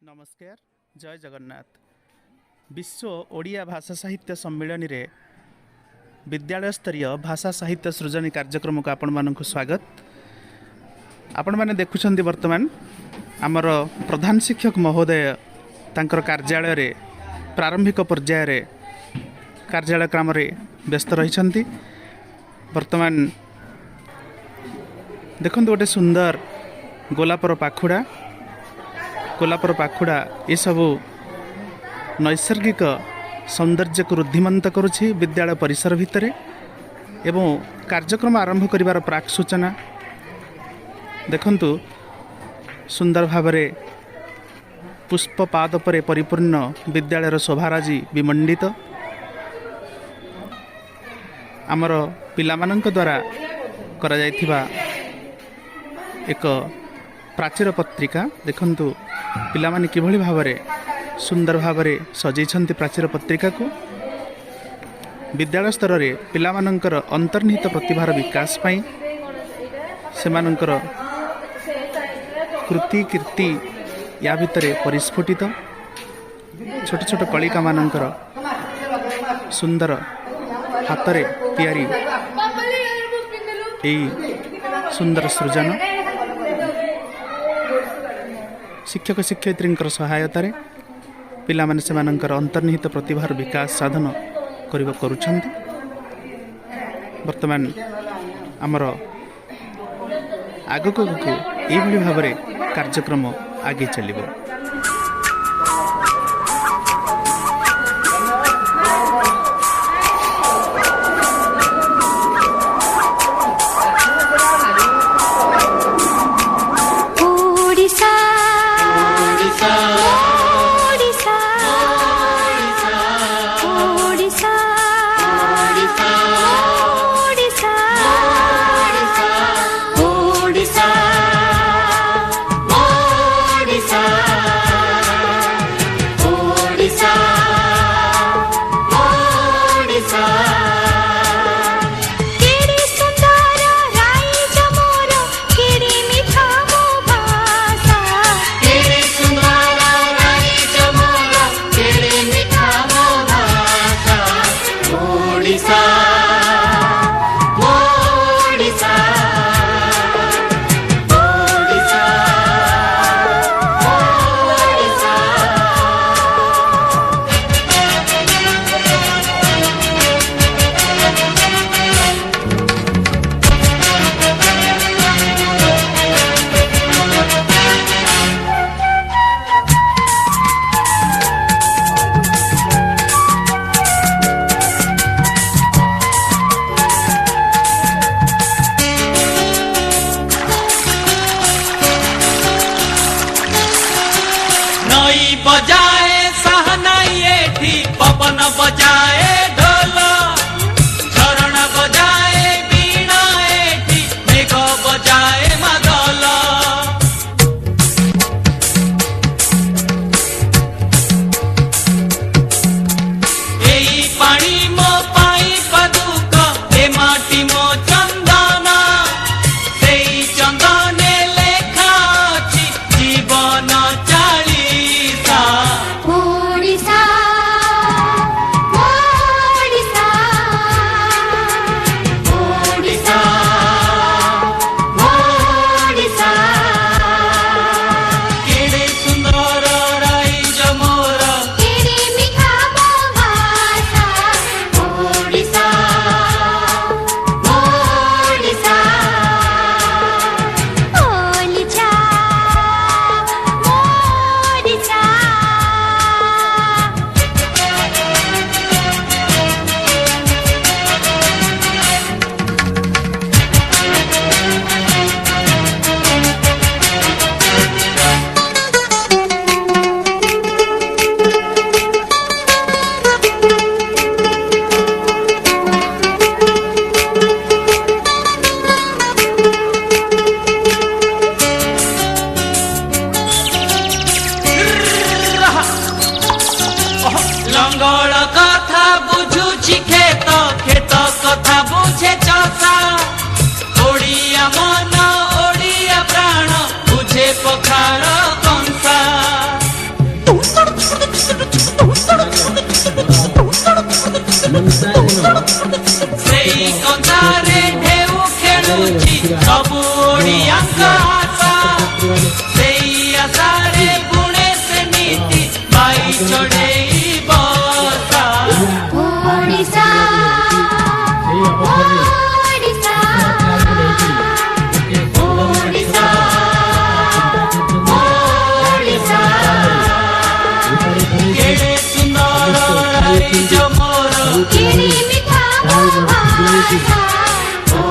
नमस्कार जय जगन्नाथ। विश्व ओडिया भाषा साहित्य सम्मेलन रे विद्यालय स्तरीय भाषा साहित्य सृजनी कार्यक्रम को आपण मानक स्वागत। आपण माने देखुछंती वर्तमान आमर प्रधान शिक्षक महोदय तांकर कार्यालय रे प्रारंभिक पर्याय रे कार्यालय क्रम रे व्यस्त रहिछंती। वर्तमान देखंतु गोटे सुंदर गोलापर पाखुड़ा ये सबू नैसर्गिक सौंदर्य को रुद्धिमंत करुछि विद्यालय परिसर भितर एवं कार्यक्रम आरंभ करिवार प्राक सूचना देखंतु सुंदर भावरे पुष्पपाद परे परिपूर्ण विद्यालयर शोभाराजी विमंडित आमर पिलामानंक द्वारा करा जायथिबा एक प्राचीर पत्रिका देखंतु पिलामाने किभଳି भावरे सुंदर भावरे सजैछंती प्राचीर पत्रिका को विद्यालय स्तर रे पिलामानंकर अंतर्निहित प्रतिभार विकास पई सेमानंकर कृति कीर्ति या भितरे परिस्फुटित छोट छोट कलिका मानंकर सुंदर हातरे तैयारी एई सुंदर सृजन शिक्षक शिक्षयित्री सहायता पिला माने सेमानंकर अंतर्निहित प्रतिभार विकास साधन करुछंती। वर्तमान आमर आगक एभली भावरे कार्यक्रम आगे चलिबो। बजाए सहनाई एठी पवन बजाए ढोल झरण बजाए बीणा एठी मेघ बजाए मदल एई पानी मो पाई पदुक ए माटी मो चंदन सेई चंदने लेखा अछि जीवन चाली ओडिशा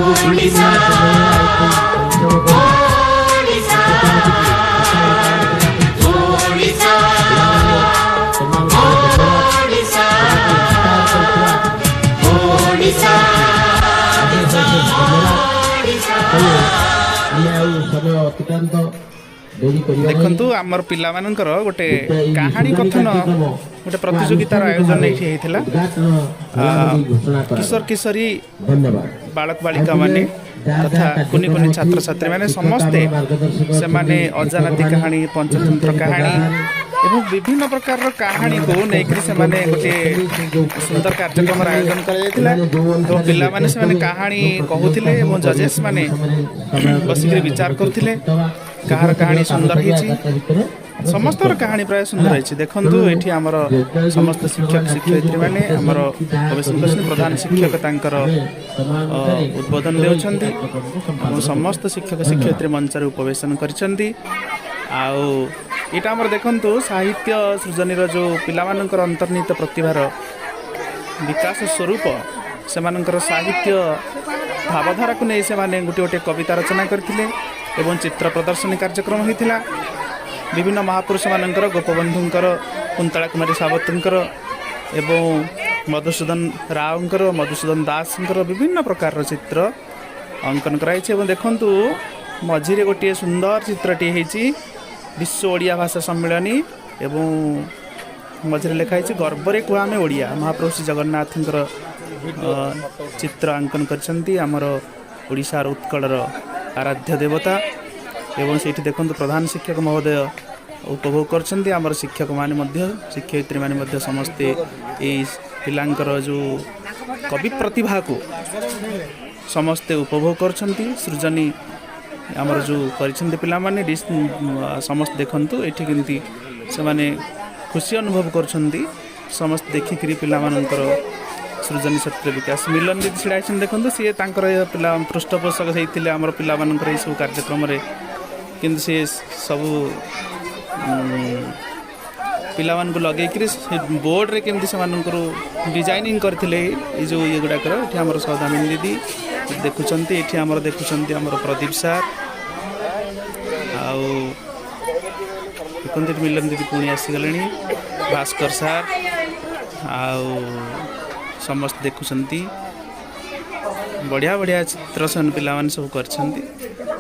ଓଡ଼ିଶା ଓଡ଼ିଶା ଓଡ଼ିଶା ଓଡ଼ିଶା ଦେଖନ୍ତୁ ଆମର ପିଲାମାନଙ୍କର ଗୋଟେ କାହାଣୀ କଥନ ଗୋଟେ ପ୍ରତିଯୋଗିତାର ଆୟୋଜନ ଏଇଠି ହେଇଥିଲା। କିଶୋର କିଶୋରୀ ବାଳକ ବାଳିକା ମାନେ ତଥା କୁନି କୁନି ଛାତ୍ରଛାତ୍ରୀ ମାନେ ସମସ୍ତେ ସେମାନେ ଅଜାନତି କାହାଣୀ ପଞ୍ଚତନ୍ତ୍ର କାହାଣୀ ଏବଂ ବିଭିନ୍ନ ପ୍ରକାରର କାହାଣୀକୁ ନେଇକରି ସେମାନେ ଗୋଟିଏ ସୁନ୍ଦର କାର୍ଯ୍ୟକ୍ରମର ଆୟୋଜନ କରାଯାଇଥିଲା ଏବଂ ପିଲାମାନେ ସେମାନେ କାହାଣୀ କହୁଥିଲେ ଏବଂ ଜଜେସ୍ ମାନେ ବସିକରି ବିଚାର କରୁଥିଲେ କାହାର କାହାଣୀ ସୁନ୍ଦର ହେଇଛି। ସମସ୍ତଙ୍କର କାହାଣୀ ପ୍ରାୟ ସୁନ୍ଦର ହେଇଛି। ଦେଖନ୍ତୁ ଏଠି ଆମର ସମସ୍ତ ଶିକ୍ଷକ ଶିକ୍ଷୟିତ୍ରୀ ମାନେ ଆମର ପ୍ରବେଶନ କରିଛନ୍ତି। ପ୍ରଧାନ ଶିକ୍ଷକ ତାଙ୍କର ଉଦ୍ବୋଧନ ଦେଉଛନ୍ତି ଏବଂ ସମସ୍ତ ଶିକ୍ଷକ ଶିକ୍ଷୟିତ୍ରୀ ମଞ୍ଚରେ ଉପବେଶନ କରିଛନ୍ତି। ଆଉ ଏଇଟା ଆମର ଦେଖନ୍ତୁ ସାହିତ୍ୟ ସୃଜନୀର ଯେଉଁ ପିଲାମାନଙ୍କର ଅନ୍ତର୍ନିହିତ ପ୍ରତିଭାର ବିକାଶ ସ୍ୱରୂପ ସେମାନଙ୍କର ସାହିତ୍ୟ ଭାବଧାରାକୁ ନେଇ ସେମାନେ ଗୋଟିଏ ଗୋଟିଏ କବିତା ରଚନା କରିଥିଲେ ଏବଂ ଚିତ୍ର ପ୍ରଦର୍ଶନୀ କାର୍ଯ୍ୟକ୍ରମ ହୋଇଥିଲା। ବିଭିନ୍ନ ମହାପୁରୁଷମାନଙ୍କର ଗୋପବନ୍ଧୁଙ୍କର, କୁନ୍ତଳା କୁମାରୀ ସାବତଙ୍କର ଏବଂ ମଧୁସୂଦନ ରାଓଙ୍କର, ମଧୁସୂଦନ ଦାସଙ୍କର ବିଭିନ୍ନ ପ୍ରକାରର ଚିତ୍ର ଅଙ୍କନ କରାଯାଇଛି। ଏବଂ ଦେଖନ୍ତୁ ମଝିରେ ଗୋଟିଏ ସୁନ୍ଦର ଚିତ୍ରଟିଏ ହେଇଛି ବିଶ୍ୱ ଓଡ଼ିଆ ଭାଷା ସମ୍ମିଳନୀ ଏବଂ ମଝିରେ ଲେଖା ହେଇଛି ଗର୍ବରେ କୁହ ଆମେ ଓଡ଼ିଆ। ମହାପ୍ରଭୁ ଶ୍ରୀ ଜଗନ୍ନାଥଙ୍କର ଚିତ୍ର ଅଙ୍କନ କରିଛନ୍ତି ଆମର ଓଡ଼ିଶାର ଉତ୍କଳର ଆରାଧ୍ୟ ଦେବତା। ଏବଂ ସେଇଠି ଦେଖନ୍ତୁ ପ୍ରଧାନ ଶିକ୍ଷକ ମହୋଦୟ ଉପଭୋଗ କରିଛନ୍ତି। ଆମର ଶିକ୍ଷକମାନେ ମଧ୍ୟ ଶିକ୍ଷୟିତ୍ରୀମାନେ ମଧ୍ୟ ସମସ୍ତେ ଏଇ ପିଲାଙ୍କର ଯେଉଁ କବି ପ୍ରତିଭାକୁ ସମସ୍ତେ ଉପଭୋଗ କରୁଛନ୍ତି। ସୃଜନୀ ଆମର ଯେଉଁ କରିଛନ୍ତି ପିଲାମାନେ ସମସ୍ତେ ଦେଖନ୍ତୁ ଏଠି କେମିତି ସେମାନେ ଖୁସି ଅନୁଭବ କରୁଛନ୍ତି ସମସ୍ତେ ଦେଖିକିରି ପିଲାମାନଙ୍କର ସୃଜନୀ ଶକ୍ତିର ବିକାଶ। ମିଲନ ଦିଦି ଛିଡ଼ା ହେଇଛନ୍ତି ଦେଖନ୍ତୁ, ସିଏ ତାଙ୍କର ପିଲା ପୃଷ୍ଠପୋଷକ ହେଇଥିଲେ ଆମର ପିଲାମାନଙ୍କର ଏଇସବୁ କାର୍ଯ୍ୟକ୍ରମରେ। କିନ୍ତୁ ସେ ସବୁ ପିଲାମାନଙ୍କୁ ଲଗେଇକିରି ବୋର୍ଡ଼ରେ କେମିତି ସେମାନଙ୍କର ଡିଜାଇନିଂ କରିଥିଲେ ଏଇ ଯେଉଁ ଇଏ ଗୁଡ଼ାକର। ଏଠି ଆମର ସୌଦାମିନୀ ଦିଦି ଦେଖୁଛନ୍ତି, ଏଠି ଆମର ଦେଖୁଛନ୍ତି ଆମର ପ୍ରଦୀପ ସାର୍, ଆଉ ଦେଖନ୍ତୁ ଏଠି ମିଲନ ଦିଦି ପୁଣି ଆସିଗଲେଣି, ଭାସ୍କର ସାର୍, ଆଉ ସମସ୍ତେ ଦେଖୁଛନ୍ତି। ବଢ଼ିଆ ବଢ଼ିଆ ଚିତ୍ର ସେମାନେ ପିଲାମାନେ ସବୁ କରିଛନ୍ତି।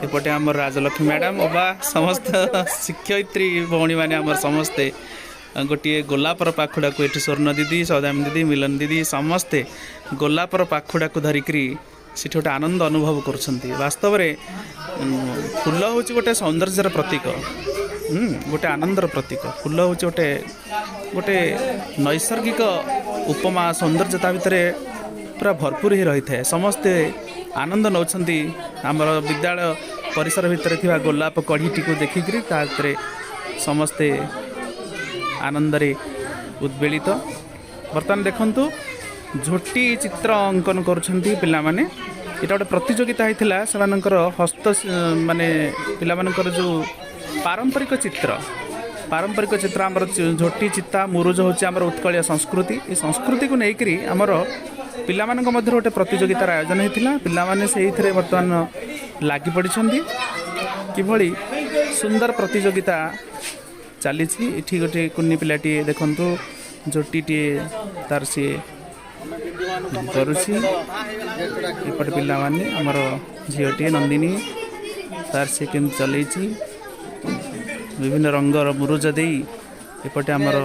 ଏପଟେ ଆମର ରାଜଲକ୍ଷ୍ମୀ ମ୍ୟାଡ଼ାମ୍ ବା ସମସ୍ତ ଶିକ୍ଷୟିତ୍ରୀ ଭଉଣୀମାନେ ଆମର ସମସ୍ତେ ଗୋଟିଏ ଗୋଲାପର ପାଖୁଡ଼ାକୁ ଏଠି ସ୍ୱର୍ଣ୍ଣ ଦିଦି, ସୌଦାମିନୀ ଦିଦି, ମିଲନ ଦିଦି ସମସ୍ତେ ଗୋଲାପର ପାଖୁଡ଼ାକୁ ଧରିକିରି ସେଠି ଗୋଟେ ଆନନ୍ଦ ଅନୁଭବ କରୁଛନ୍ତି। ବାସ୍ତବରେ ଫୁଲ ହେଉଛି ଗୋଟେ ସୌନ୍ଦର୍ଯ୍ୟର ପ୍ରତୀକ, ଗୋଟେ ଆନନ୍ଦର ପ୍ରତୀକ। ଫୁଲ ହେଉଛି ଗୋଟେ ନୈସର୍ଗିକ ଉପମା, ସୌନ୍ଦର୍ଯ୍ୟ ତା ଭିତରେ ପୁରା ଭରପୁର ହୋଇ ରହିଥାଏ। ସମସ୍ତେ ଆନନ୍ଦ ନେଉଛନ୍ତି ଆମର ବିଦ୍ୟାଳୟ ପରିସର ଭିତରେ ଥିବା ଗୋଲାପ କଢ଼ିଟିକୁ ଦେଖିକିରି ତା ଭିତରେ ସମସ୍ତେ ଆନନ୍ଦରେ ଉଦ୍ବେଳିତ। ବର୍ତ୍ତମାନ ଦେଖନ୍ତୁ ଝୋଟି ଚିତ୍ର ଅଙ୍କନ କରୁଛନ୍ତି ପିଲାମାନେ। ଏଇଟା ଗୋଟେ ପ୍ରତିଯୋଗିତା ହେଇଥିଲା ସେମାନଙ୍କର ହସ୍ତ ମାନେ ପିଲାମାନଙ୍କର ଯେଉଁ ପାରମ୍ପରିକ ଚିତ୍ର ଆମର ଝୋଟି ଚିତା ମୁରୁଜ ହେଉଛି ଆମର ଉତ୍କଳୀୟ ସଂସ୍କୃତି। ଏ ସଂସ୍କୃତିକୁ ନେଇକରି ଆମର ପିଲାମାନଙ୍କ ମଧ୍ୟରେ ଗୋଟେ ପ୍ରତିଯୋଗିତାର ଆୟୋଜନ ହୋଇଥିଲା। ପିଲାମାନେ ସେଇଥିରେ ବର୍ତ୍ତମାନ ଲାଗି ପଡ଼ିଛନ୍ତି। କିଭଳି ସୁନ୍ଦର ପ୍ରତିଯୋଗିତା ଚାଲିଛି। ଏଠି ଗୋଟେ କୁନି ପିଲାଟିଏ ଦେଖନ୍ତୁ ଝୋଟିଟିଏ ତାର ସିଏ କରୁଛି। ଏପଟେ ପିଲାମାନେ ଆମର ଝିଅଟିଏ ନନ୍ଦିନୀ ତାର ସିଏ କେମିତି ଚଲେଇଛି ବିଭିନ୍ନ ରଙ୍ଗର ମୁରୁଜ ଦେଇ। ଏପଟେ ଆମର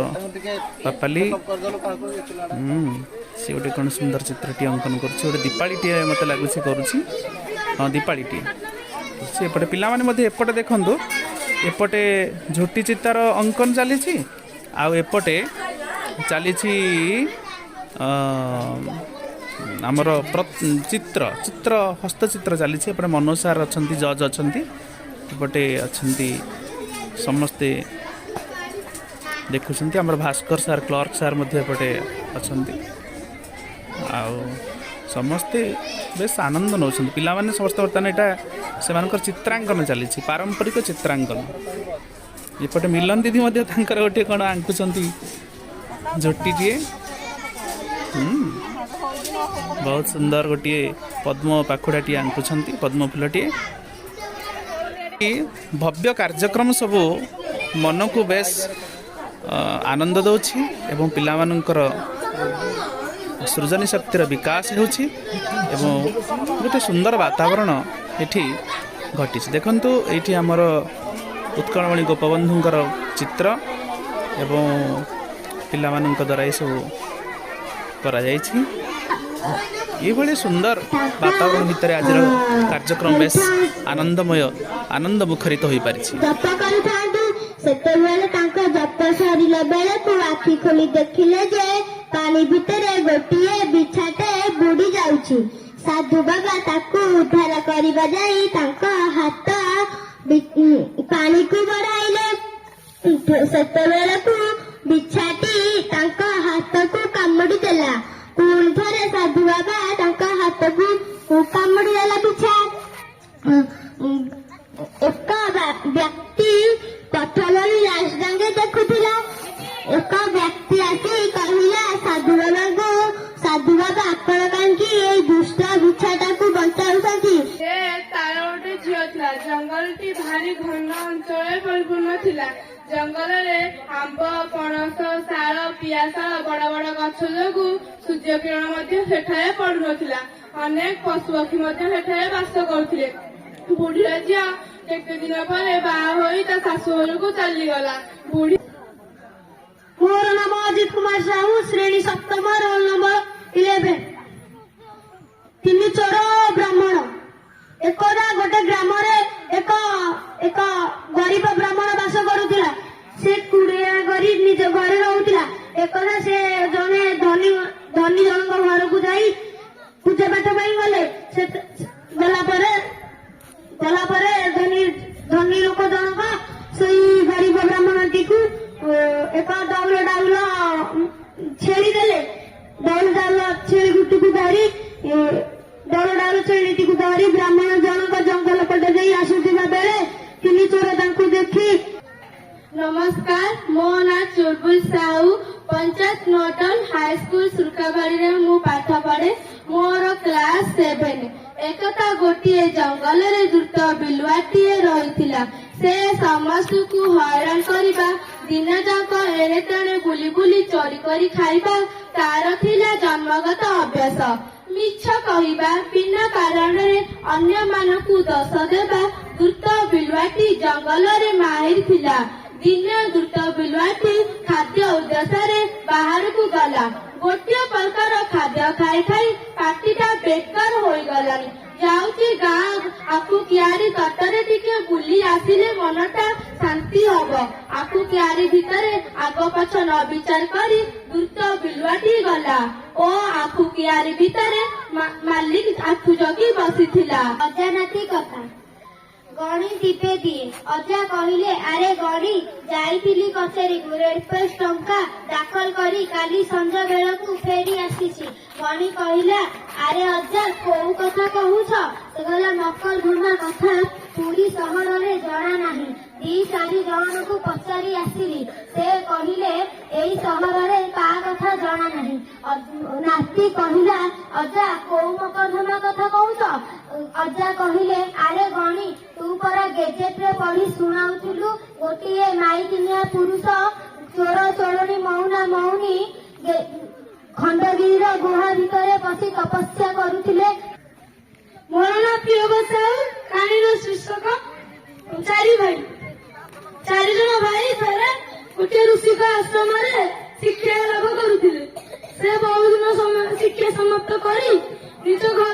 ପାପାଲି ସେ ଗୋଟେ କ'ଣ ସୁନ୍ଦର ଚିତ୍ରଟିଏ ଅଙ୍କନ କରୁଛି। ଗୋଟେ ଦୀପାଳିଟିଏ ମୋତେ ଲାଗୁଛି କରୁଛି, ହଁ ଦୀପାଳିଟିଏ ସେ। ଏପଟେ ପିଲାମାନେ ମଧ୍ୟ ଏପଟେ ଦେଖନ୍ତୁ, ଏପଟେ ଝୋଟି ଚିତାର ଅଙ୍କନ ଚାଲିଛି, ଆଉ ଏପଟେ ଚାଲିଛି ଆମର ଚିତ୍ର ହସ୍ତଚିତ୍ର ଚାଲିଛି। ଏପଟେ ମନୋଜ ସାର୍ ଅଛନ୍ତି, ଜଜ୍ ଅଛନ୍ତି, ଏପଟେ ଅଛନ୍ତି ସମସ୍ତେ ଦେଖୁଛନ୍ତି। ଆମର ଭାସ୍କର ସାର୍, କ୍ଲର୍କ ସାର୍ ମଧ୍ୟ ଏପଟେ ଅଛନ୍ତି। ଆଉ ସମସ୍ତେ ବେଶ ଆନନ୍ଦ ନେଉଛନ୍ତି ପିଲାମାନେ ସମସ୍ତେ। ବର୍ତ୍ତମାନ ଏଇଟା ସେମାନଙ୍କର ଚିତ୍ରାଙ୍କନ ଚାଲିଛି, ପାରମ୍ପରିକ ଚିତ୍ରାଙ୍କନ। ଏପଟେ ମିଲନ ଦିଦି ମଧ୍ୟ ତାଙ୍କର ଗୋଟିଏ କ'ଣ ଆଙ୍କୁଛନ୍ତି ଝୋଟିଟିଏ। ବହୁତ ସୁନ୍ଦର ଗୋଟିଏ पद्म पाखुड़ाटी आंकुछंती पद्म फूलटी भव्य कार्यक्रम सबू मन को बेस आनंद दौछि एवं पिलामानंकर सृजनी शक्तिर विकास होछि एवं गोटे सुंदर वातावरण एठी घटी देखंतु एठी हमर उत्कलमणि गोपबंधुंकर चित्र एवं पिलामानंक द्वारा ये सब करा जायछि ये सुंदर वातावरण भितर आज कार्यक्रम बेस आनंदमय आनंद मुखरित हो पारि जप सरिला बेले आखि खोली देखिले जे पानी भितरे गोटिए बिछाटे बुड़ी जाउछि साधु बाबा ताकू उद्धार करिबा जाई तांका हाथ पानी को बढ़ाइले सेतेबेले बिछाटी तांका हाथ को कामुड़ी देला पुणी थरे साधु बाबा तांका हाथ को कामुड़ी देला बिछा एक व्यक्ति पथलरी राजडांगे देखुथिला एक व्यक्ति आसी कहला साधु बाबा आपण कांकी ए दुष्ट बिछाटा को बचाउछथि तार गोटे झील था जंगल टी भारी घन अंचल परिपूर्ण थिला जंगल रे आंब पणस शाल पियाशाल बड़ बड़ गछ जोगु सूर्य किरण मध्य सेठाए पड़ु नथिला अनेक पशु पक्षी मध्य सेठाए वास करुथिले बुढ़ी झिया केते दिन पर बाहा होई ता शाशु घर को चली गला बुढ़ी मोर नाम अजित कुमार साहू श्रेणी सप्तम रोल नंबर 11 तीन चोर ब्राह्मण एकदा गोटे ग्राम एक गरीब ब्राह्मण बास करुला से कुड़िया करी निज घर रहूला एकदा से जने धनी जनक घर को जाई पूजा पाठ गले गला धनी लोक जनक से गरीब ब्राह्मण टी को एक दौड़ डाउल छेड़ी देले दौड़ डाउल छेड़ी गुटी को धरी दौड़ डाउल छेड़ी को धरी ब्राह्मण जनक जंगल पटे जाई आसुथिबा बेले तीन चोर तांकु देखी नमस्कार मो ना चुलबुल साहू पंचायत नोटन हाई स्कूल सुरकाबाड़ी रे मु पाठ पढ़े मोर क्लास 7 एकता गोटिए जंगल रे द्रुत बिलुआटीए रहिथिला से समस्त को हैरान करिबा दिन जाक एणे तेणे बुली बुली चोरी करी खाइबा तार थिला जन्मगत अभ्यास मिछ कहिबा बिना कारण रे अन्य मानकु दोष देबा द्रुत बिलुआटी जंगल रे माहिर थिला दिने द्रुत बिलुआटी खाद्य उद्देश्य बाहर को गला गोटे प्रकार खाद्य खाई खाई पार्टीटा बेकार हो गलानी जाउची गाँ आकु कियारी तटरे टिके बुली आसिले मनटा शांति हबो आकु कियारी भितरे आग पछ न विचार करी द्रुत बिलुआटी गला ओ आकु कियारी भितरे मालिक आखु जगी बसिथिला अजानाती कथा गणी दीपे दिए अजा कहले अरे गणी जाइथिली कचेरी को रेड पेस्ट टंका दाखल करी काली संज बेल को फेरी आसीछि गणी कहला अरे अजा कोउ कथा कहूछ से गला नकल घुमा कथा पूरी सहर रे जणा नाही दी सारी जण को पचारी आसीली से कहले एई सहर रे का कथा जणा नाही नाती कहला अजा कोउ मकरधमा कथा कहूछ अजा कहले अरे गणी तू परा गेजेट रे पढ़ी सुनाउथिलु गोटिए माइकिनिया पुरुष चोर चोरणी मौना मौनी खंडगिरी गुहा भितर बसी तपस्या करुथिले मोर ना प्रिय साहू कहानी शीर्षक 4 भाई 4 जन भाई थरे गोटे ऋषिक आश्रम शिक्षा लाभ करुथिले से बहुत दिन शिक्षा समाप्त करी निज घर